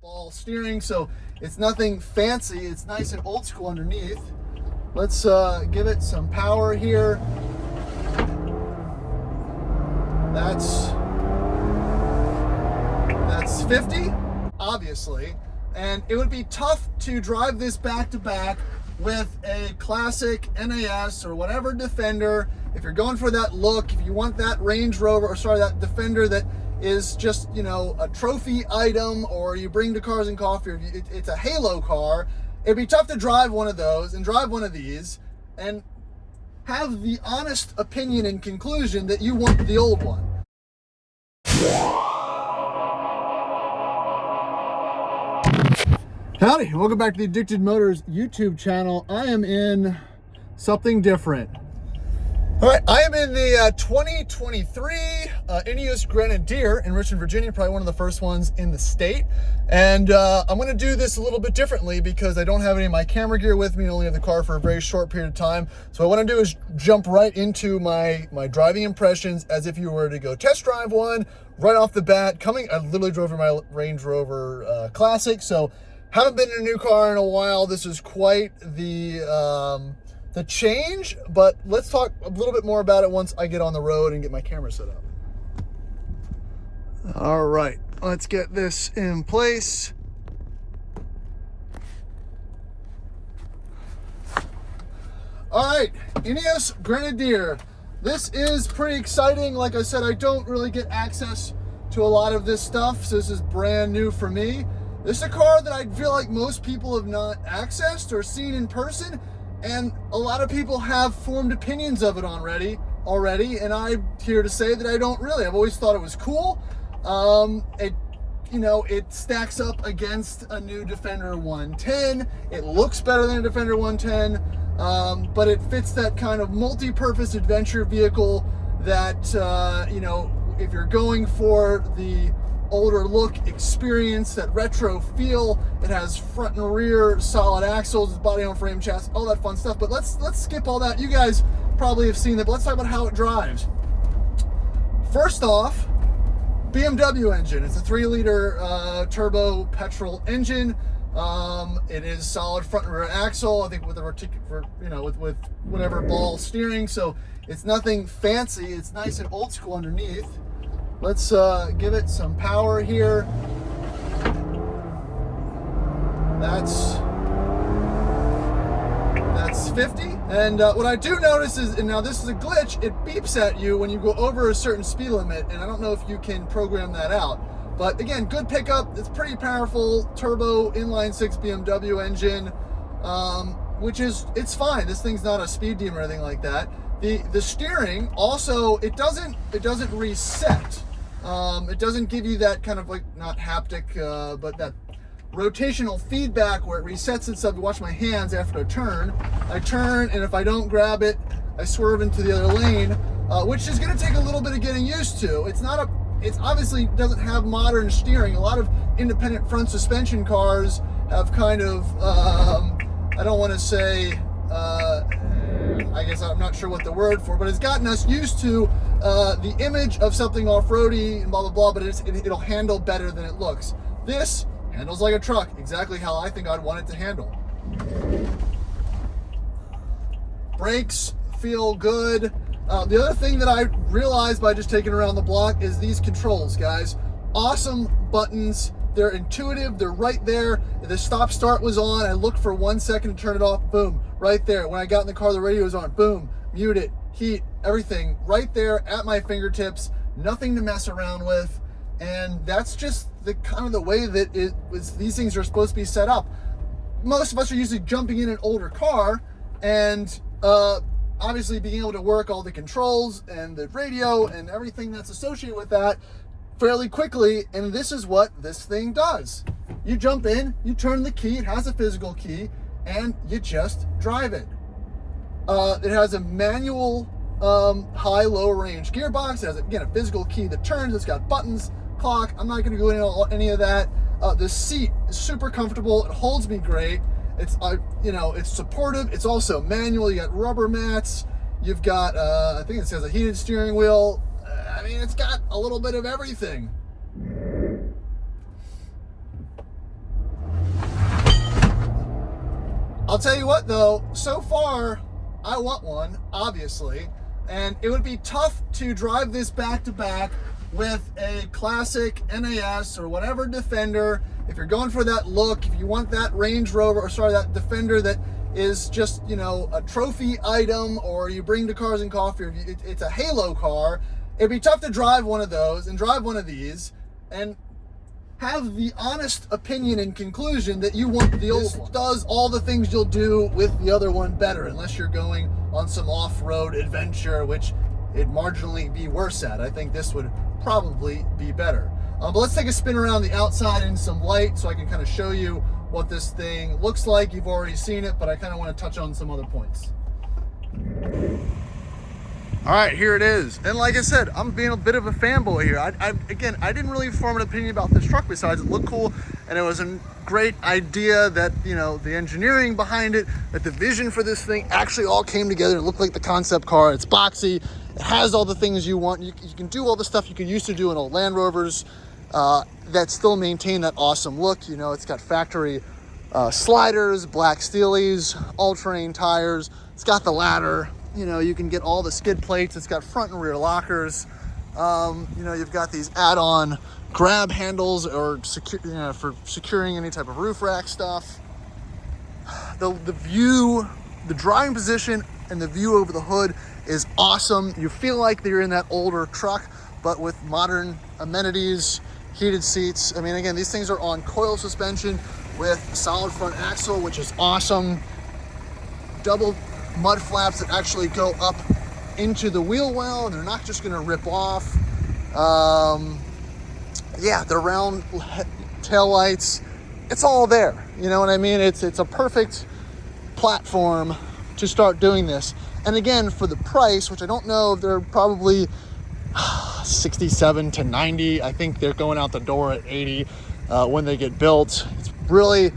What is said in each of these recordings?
ball steering, so it's nothing fancy. It's nice and old school underneath. Let's give it some power here. That's 50, obviously. And it would be tough to drive this back to back with a classic NAS or whatever Defender. If you're going for that look, if you want that Range Rover, or sorry, that Defender that is just, you know, a trophy item, or you bring to Cars and Coffee, or it's a halo car, it'd be tough to drive one of those and drive one of these and have the honest opinion and conclusion that you want the old one. Howdy, welcome back to the Addicted Motors YouTube channel. I am in something different. All right, I am in the 2023 Ineos Grenadier in Richmond, Virginia, probably one of the first ones in the state. And I'm gonna do this a little bit differently because I don't have any of my camera gear with me and only have the car for a very short period of time. So what I want to do is jump right into my driving impressions as if you were to go test drive one right off the bat. I literally drove in my Range Rover Classic, so haven't been in a new car in a while. This is quite the change, but let's talk a little bit more about it once I get on the road and get my camera set up. All right, let's get this in place. All right, Ineos Grenadier. This is pretty exciting. Like I said, I don't really get access to a lot of this stuff, so this is brand new for me. This is a car that I feel like most people have not accessed or seen in person, and a lot of people have formed opinions of it already, and I'm here to say that I don't really. I've always thought it was cool. It stacks up against a new Defender 110. It looks better than a Defender 110, but it fits that kind of multi-purpose adventure vehicle that, if you're going for the older look experience, that retro feel, it has front and rear solid axles, body on frame chassis, all that fun stuff. But let's skip all that. You guys probably have seen that, but let's talk about how it drives. First off, BMW engine. It's a 3-liter turbo petrol engine. It is solid front and rear axle, I think, with with whatever ball steering, so it's nothing fancy. It's nice and old school underneath. Let's give it some power here. That's 50. And what I do notice is, and now this is a glitch, it beeps at you when you go over a certain speed limit, and I don't know if you can program that out. But again, good pickup. It's pretty powerful turbo inline 6 BMW engine, it's fine. This thing's not a speed demon or anything like that. The steering also, it doesn't reset. It doesn't give you that kind of, like, not haptic, but that rotational feedback where it resets itself. You watch my hands after I turn, and if I don't grab it, I swerve into the other lane, which is going to take a little bit of getting used to. It's obviously doesn't have modern steering. A lot of independent front suspension cars have kind of, I don't want to say, I guess I'm not sure what the word for, but it's gotten us used to the image of something off-roady and blah, blah, blah, but it'll handle better than it looks. This handles like a truck, exactly how I think I'd want it to handle. Brakes feel good. The other thing that I realized by just taking around the block is these controls, guys. Awesome buttons. They're intuitive. They're right there. The stop start was on. I looked for 1 second to turn it off. Boom, right there. When I got in the car, the radio was on. Boom, mute it, heat, everything right there at my fingertips. Nothing to mess around with. And that's just the kind of the way that these things are supposed to be set up. Most of us are usually jumping in an older car and obviously being able to work all the controls and the radio and everything that's associated with that fairly quickly, and this is what this thing does. You jump in, you turn the key, it has a physical key, and you just drive it. It has a manual high-low range gearbox. It has, again, a physical key that turns. It's got buttons, clock. I'm not going to go into any of that. The seat is super comfortable. It holds me great. It's it's supportive. It's also manual. You got rubber mats. You've got I think it says a heated steering wheel. I mean, it's got a little bit of everything. I'll tell you what though, so far, I want one, obviously, and it would be tough to drive this back to back with a classic NAS or whatever Defender. If you're going for that look, if you want that Range Rover, or sorry, that Defender that is just, you know, a trophy item, or you bring to Cars and Coffee, or it's a halo car, it'd be tough to drive one of those and drive one of these and have the honest opinion and conclusion that you want the old one. Does all the things you'll do with the other one better, unless you're going on some off-road adventure, which it'd marginally be worse at. I think this would probably be better. But let's take a spin around the outside in some light so I can kind of show you what this thing looks like. You've already seen it, but I kind of want to touch on some other points. All right, here it is. And like I said, I'm being a bit of a fanboy here. Again, I didn't really form an opinion about this truck besides it looked cool, and it was a great idea that, you know, the engineering behind it, that the vision for this thing actually all came together. It looked like the concept car. It's boxy. It has all the things you want. You can do all the stuff you can used to do in old Land Rovers that still maintain that awesome look. You know, it's got factory sliders, black steelies, all-terrain tires. It's got the ladder. You know, you can get all the skid plates. It's got front and rear lockers. You know, you've got these add-on grab handles or for securing any type of roof rack stuff. The view, the driving position, and the view over the hood is awesome. You feel like you're in that older truck, but with modern amenities, heated seats. I mean, again, these things are on coil suspension with solid front axle, which is awesome. Double mud flaps that actually go up into the wheel well, and they're not just going to rip off. Yeah, the round tail lights, it's all there. You know what I mean? It's a perfect platform to start doing this. And again, for the price, which I don't know if they're probably 67 to 90. I think they're going out the door at 80 when they get built. It's really,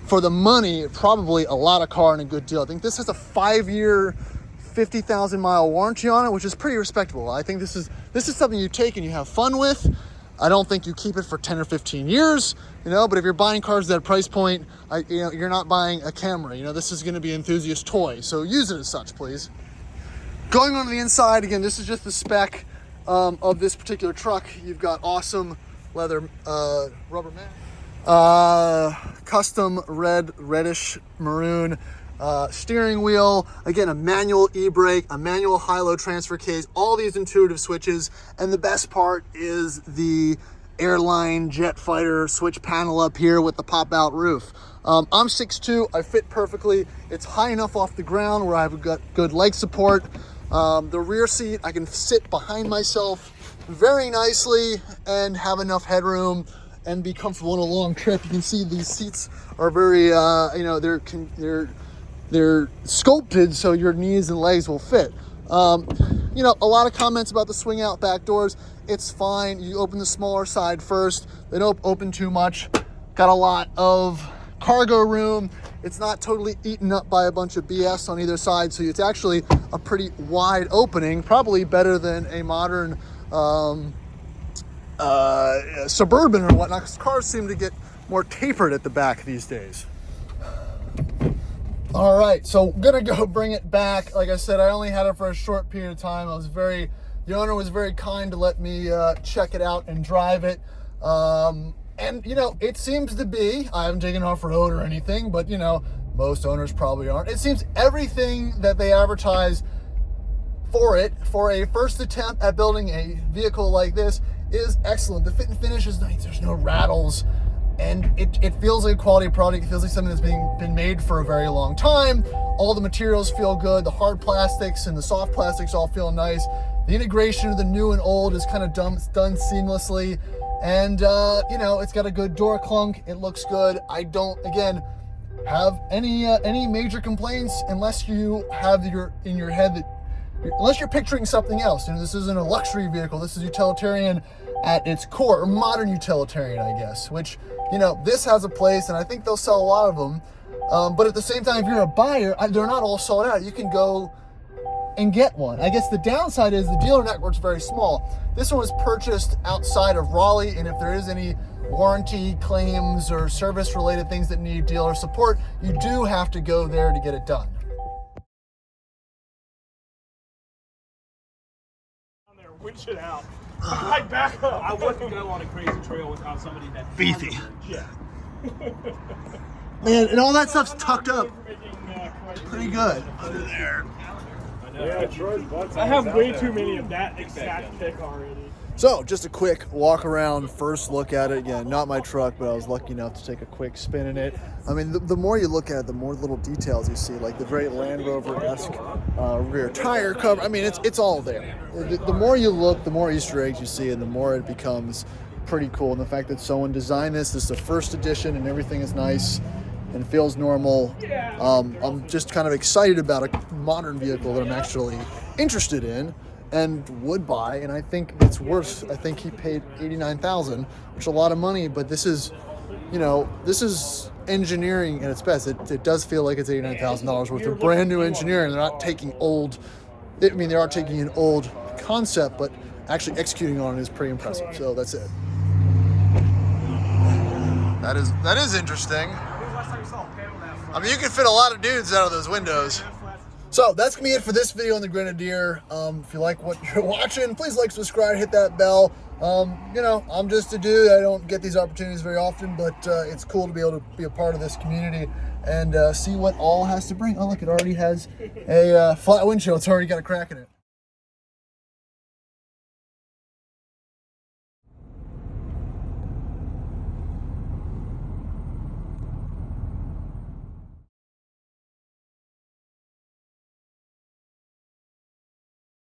for the money, probably a lot of car and a good deal. I think this has a 5-year, 50,000 mile warranty on it, which is pretty respectable. I think this is something you take and you have fun with. I don't think you keep it for 10 or 15 years, you know, but if you're buying cars at that price point, you know, you're not buying a Camry. You know, this is going to be an enthusiast toy, so use it as such, please. Going on to the inside, again, this is just the spec of this particular truck. You've got awesome leather rubber mat, custom reddish maroon steering wheel, again, a manual e-brake, a manual high-low transfer case, all these intuitive switches, and the best part is the airline jet fighter switch panel up here with the pop-out roof. I'm 6'2", I fit perfectly. It's high enough off the ground where I've got good leg support. The rear seat, I can sit behind myself very nicely and have enough headroom and be comfortable in a long trip. You can see these seats are very, you know, they're sculpted so your knees and legs will fit. You know, a lot of comments about the swing out back doors. It's fine. You open the smaller side first. They don't open too much. Got a lot of cargo room. It's not totally eaten up by a bunch of BS on either side, so it's actually a pretty wide opening, probably better than a modern Suburban or whatnot, because cars seem to get more tapered at the back these days. All right, so I'm gonna go bring it back. Like I said, I only had it for a short period of time. The owner was very kind to let me check it out and drive it. And, you know, it seems to be, I haven't taken it off road or anything, but, you know, most owners probably aren't. It seems everything that they advertise for it, for a first attempt at building a vehicle like this, is excellent. The fit and finish is nice. There's no rattles. And it feels like a quality product. It feels like something that's been made for a very long time. All the materials feel good. The hard plastics and the soft plastics all feel nice. The integration of the new and old is kind of done seamlessly. And, you know, it's got a good door clunk. It looks good. I don't, again, have any major complaints unless you have in your head that, unless you're picturing something else. You know, this isn't a luxury vehicle. This is utilitarian at its core, or modern utilitarian, I guess, which, you know, this has a place, and I think they'll sell a lot of them. But at the same time, if you're a buyer, they're not all sold out. You can go and get one. I guess the downside is the dealer network's very small. This one was purchased outside of Raleigh, and if there is any warranty claims or service related things that need dealer support, you do have to go there to get it done. Winch it out. Like back up. I wouldn't go on a crazy trail without somebody that beefy. Yeah. Man, and all that stuff's tucked up pretty good under there. Yeah, Troy's butts. I have way too many of that exact pick already. So, just a quick walk around, first look at it. Again, not my truck, but I was lucky enough to take a quick spin in it. I mean, the more you look at it, the more little details you see, like the very Land Rover-esque rear tire cover. I mean, it's all there. The more you look, the more Easter eggs you see, and the more it becomes pretty cool. And the fact that someone designed this is the first edition, and everything is nice and feels normal. I'm just kind of excited about a modern vehicle that I'm actually interested in and would buy, and I think it's worth. I think he paid $89,000, which is a lot of money, but this is, you know, this is engineering at its best. It does feel like it's $89,000 worth of brand new engineering. They're not taking old. I mean, they are taking an old concept, but actually executing on it is pretty impressive. So that's it. That is interesting. I mean, you can fit a lot of dudes out of those windows. So that's gonna be it for this video on the Grenadier. If you like what you're watching, please like, subscribe, hit that bell. You know, I'm just a dude. I don't get these opportunities very often, but it's cool to be able to be a part of this community and see what all has to bring. Oh, look, it already has a flat windshield. It's already got a crack in it.